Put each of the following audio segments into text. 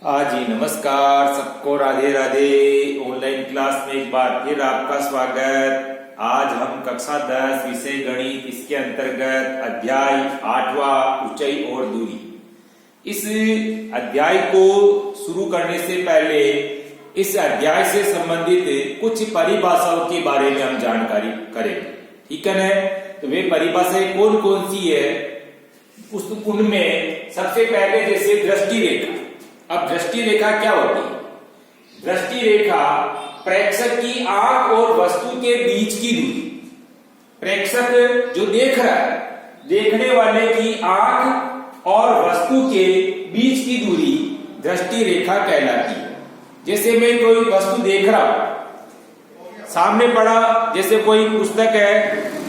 जी नमस्कार सबको, Radhe Radhe. Online class में एक बार फिर आपका स्वागत। आज हम कक्षा 10 विषय गणित, इसके अंतर्गत अध्याय 8वां ऊंचाई और दूरी। इस अध्याय को शुरू करने से पहले इस अध्याय से संबंधित कुछ परिभाषाओं के बारे में हम जानकारी करेंगे, ठीक है ना। तो वे परिभाषाएं कौन कौन सी है, उनमें सबसे पहले जैसे दृष्टि रेखा। अब दृष्टि रेखा क्या होती है? दृष्टि रेखा प्रेक्षक की आंख और वस्तु के बीच की दूरी। प्रेक्षक जो देख रहा है, देखने वाले की आंख और वस्तु के बीच की दूरी दृष्टि रेखा कहलाती है। जैसे मैं कोई वस्तु देख रहा हूं, सामने पड़ा, जैसे कोई पुस्तक है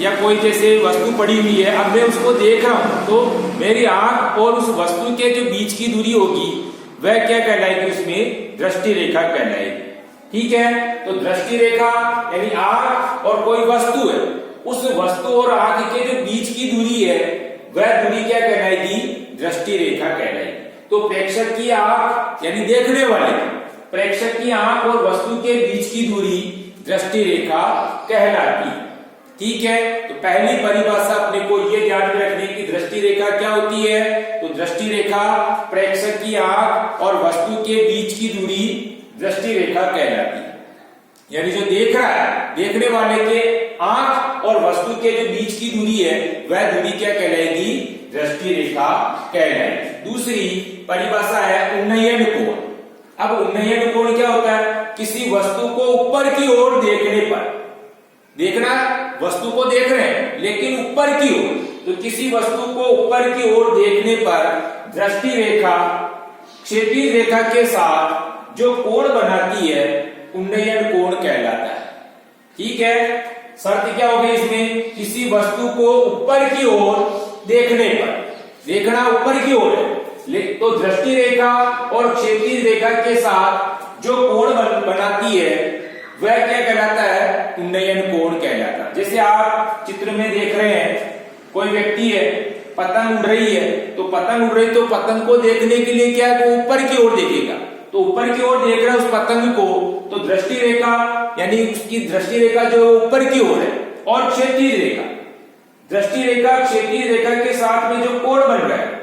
या कोई जैसे वस्तु पड़ी हुई है, अब मैं उसको देख रहा हूं, तो मेरी आंख और उस वस्तु के जो बीच की दूरी होगी वह क्या कहलाएगी? उसमें दृष्टि रेखा कहलाएगी, ठीक है। तो दृष्टि रेखा यानी आंख और कोई वस्तु है, उस वस्तु और आंख के जो बीच की दूरी है वह दूरी क्या कहलाएगी? दृष्टि रेखा कहलाएगी। तो प्रेक्षक की आंख यानी देखने वाले, प्रेक्षक की आंख और वस्तु के बीच की दूरी दृष्टि रेखा कहलाती है, ठीक है। तो पहली परिभाषा अपने को यह ध्यान में रखनी कि दृष्टि रेखा क्या होती है। तो दृष्टि रेखा प्रेक्षक की आंख और वस्तु के बीच की दूरी दृष्टि रेखा कहलाती है। यानी जो देख रहा है, देखने वाले के आंख और वस्तु के जो बीच की दूरी है वह दूरी क्या कहलाएगी? दृष्टि रेखा कहलाएगी। दूसरी परिभाषा है उन्नयन कोण। अब उन्नयन कोण क्या होता है? किसी वस्तु को ऊपर की ओर देखने पर, देखना वस्तु को देख रहे हैं लेकिन ऊपर की ओर, तो किसी वस्तु को ऊपर की ओर देखने पर दृष्टि रेखा क्षैतिज रेखा के साथ जो कोण बनाती है उन्नयन कोण कहलाता है, ठीक है। शर्त क्या होगी इसमें? किसी वस्तु को ऊपर की ओर देखने पर, देखना ऊपर की ओर है, तो दृष्टि रेखा और क्षैतिज रेखा के साथ जो कोण बनाती है वह क्या कहलाता है? उन्नयन कोण कहलाता है। जैसे आप चित्र में देख रहे हैं, कोई व्यक्ति है, पतंग उड़ रही है, तो पतंग उड़ रही, तो पतंग को देखने के लिए क्या है? वो ऊपर की ओर देखेगा। तो ऊपर की ओर देख रहा है उस पतंग को, तो दृष्टि रेखा यानी उसकी दृष्टि रेखा जो ऊपर की ओर है, और क्षैतिज रेखा, दृष्टि रेखा क्षैतिज रेखा के साथ में जो कोण बन रहा है,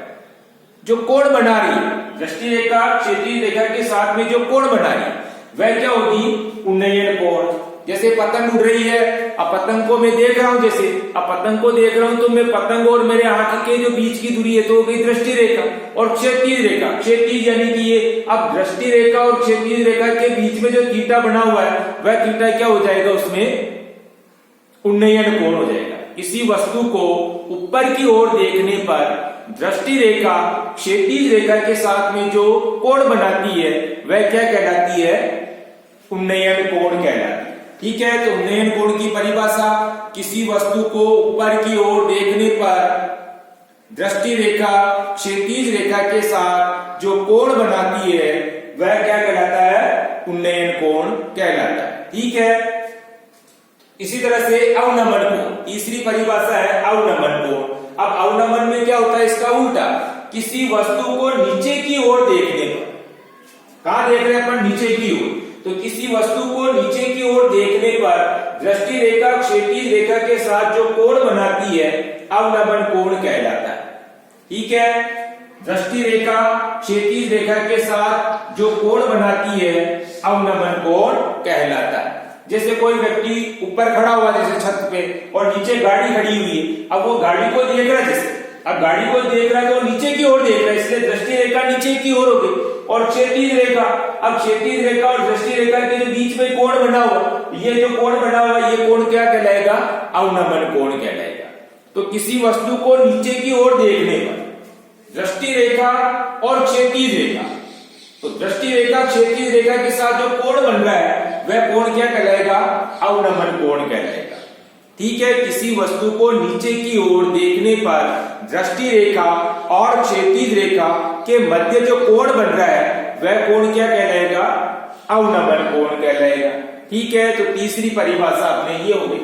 जो कोण बना रही है, दृष्टि रेखा क्षैतिज रेखा के साथ में जो कोण बना रही है वह क्या होगी? उन्नयन कोण। जैसे पतंग उड़ रही है, अब पतंग को मैं देख रहा हूं, जैसे अब पतंग को देख रहा हूं तो मैं पतंग और मेरे आंख के जो बीच की दूरी है तो हो गई दृष्टि रेखा। और क्षैतिज रेखा, क्षैतिज यानी कि ये, अब दृष्टि रेखा और क्षैतिज रेखा के बीच में जो थीटा बना हुआ है वह थीटा क्या हो जाएगा? उसमें उन्नयन कोण हो जाएगा। किसी वस्तु को ऊपर की ओर देखने पर दृष्टि रेखा क्षैतिज रेखा के साथ में जो कोण बनाती है वह क्या कहलाती है? उन्नयन कोण कहलाती है, ठीक है। तो उन्नयन कोण की परिभाषा, किसी वस्तु को ऊपर की ओर देखने पर दृष्टि रेखा क्षैतिज रेखा के साथ जो कोण बनाती है वह क्या कहलाता है? उन्नयन कोण कहलाता है, ठीक है। इसी तरह से अवनमन कोण, तीसरी परिभाषा है अवनमन कोण। अब अवनमन में क्या होता है? इसका उल्टा, किसी वस्तु को नीचे की ओर देखने पर, कहां देख रहे हैं अपन? नीचे की ओर। तो किसी वस्तु को नीचे की ओर देखने पर दृष्टि रेखा क्षैतिज रेखा के साथ जो कोण बनाती है अवनमन कोण कहलाता है, ठीक है। दृष्टि रेखा क्षैतिज रेखा के साथ जो कोण बनाती है अवनमन कोण कहलाता है। जैसे कोई व्यक्ति ऊपर खड़ा हुआ जैसे छत पे, और नीचे गाड़ी खड़ी हुई है, अब वो गाड़ी को देख रहा है, जैसे अब गाड़ी को देख रहा है तो नीचे की ओर देख रहा है, इसलिए दृष्टि रेखा नीचे की ओर हो गई। और क्षैतिज रेखा, अब क्षैतिज रेखा और दृष्टि रेखा के जो बीच में कोण बना हुआ, ये जो कोण बना हुआ ये कोण क्या कहलाएगा? अवनमन कोण कहलाएगा। तो किसी वस्तु को नीचे की ओर देखने पर दृष्टि रेखा और क्षैतिज रेखा, तो दृष्टि रेखा क्षैतिज रेखा के साथ जो कोण बन रहा है वह कोण क्या कहलाएगा? अवनमन कोण कहलाएगा, ठीक है। किसी वस्तु को नीचे की ओर देखने पर दृष्टि रेखा और क्षैतिज रेखा के मध्य जो कोण बन रहा है वह कोण क्या कहलाएगा? अवनमन कोण कहलाएगा, ठीक है। तो तीसरी परिभाषा अपने ये हो गई।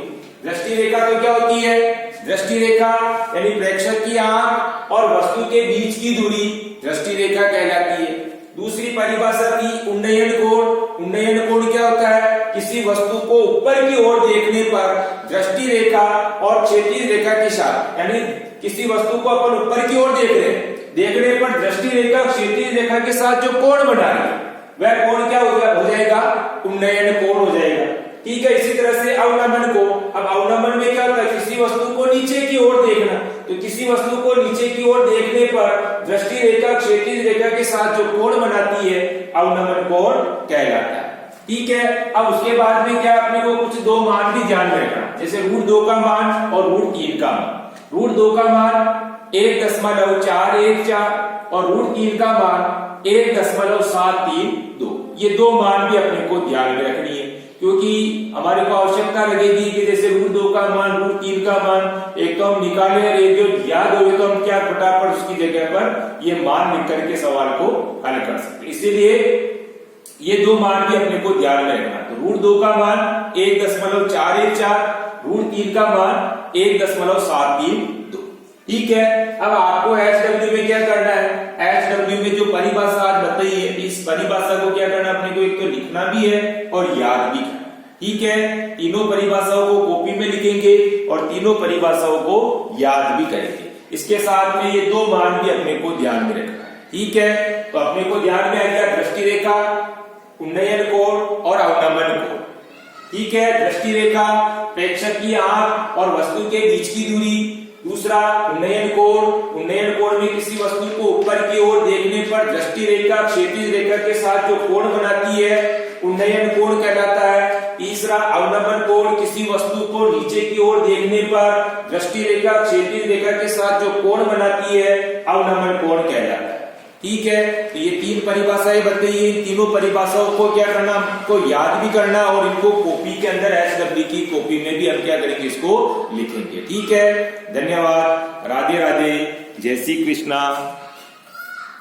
दृष्टि रेखा तो क्या होती है? दृष्टि रेखा यानी प्रेक्षक की आंख और वस्तु के बीच की दूरी दृष्टि रेखा कहलाती है। दूसरी परिभाषा थी उन्नयन कोण। उन्नयन कोण क्या होता है? किसी वस्तु को ऊपर की ओर देखने पर दृष्टि रेखा और क्षैतिज रेखा के साथ, यानी किसी वस्तु को अपन ऊपर की ओर देख रहे हैं, देखने पर दृष्टि रेखा और क्षैतिज रेखा के साथ जो कोण बना रहे हैं वह कोण क्या हो जाएगा? उन्नयन कोण हो जाएगा। ठीक है। इसी तरह से अवनमन कोण। अब अवनमन में क्या होता है? किसी वस्तु को नीचे की ओर देखना, तो किसी वस्तु को नीचे की ओर देखने पर दृष्टि रेखा क्षैतिज रेखा के साथ जो कोण बनाती है अवनमन कोण कहलाता है। ठीक है। अब उसके बाद में क्या अपने को कुछ दो मान भी ध्यान में रखना, जैसे √2 का मान और √3 का मान। √2 का मान 1.414 और √3 का मान 1.732। ये दो मान भी अपने को ध्यान में रखनी है, क्योंकि हमारे को आवश्यकता लगेगी कि जैसे √2 का मान √3 का मान एक तो हम निकाले और एक जो याद हो तो हम क्या फटाफट उसकी जगह पर ये मान लिख करके सवाल को हल कर सकते। इसीलिए ये दो मान भी अपने को ध्यान में रखना। तो √2 का मान 1.414, √3 का मान 1.732। ठीक है। अब आपको HW में क्या करना है? HW में जो परिभाषा आज बताई है, इस परिभाषा को क्या करना अपने को? एक तो लिखना भी है और याद भी करना। ठीक है। तीनों परिभाषाओं को कॉपी में लिखेंगे और तीनों परिभाषाओं को याद भी करेंगे। इसके साथ में ये दो मान भी अपने को ध्यान में रखना है। ठीक है। तो अपने को ध्यान में आ गया दृष्टि रेखा, उन्नयन कोण और अवनमन कोण। ठीक है। दृष्टि रेखा प्रेक्षक की आंख और वस्तु के बीच की दूरी। दूसरा उन्नयन कोण। उन्नयन कोण में किसी वस्तु को ऊपर की ओर देखने पर दृष्टि रेखा क्षैतिज रेखा के साथ जो कोण बनाती है उन्नयन कोण कहलाता है। तीसरा अवनमन कोण, किसी वस्तु को नीचे की ओर देखने पर दृष्टि रेखा क्षैतिज रेखा के साथ जो कोण बनाती है अवनमन कोण कहलाता है। ठीक है। तो ये तीन परिभाषाएं बताइए। तीनों परिभाषाओं को क्या करना? आपको याद भी करना और इनको कॉपी के अंदर HW की कॉपी में भी हम क्या करेंगे? इसको लिखेंगे। ठीक है। धन्यवाद। राधे राधे। जय श्री कृष्णा।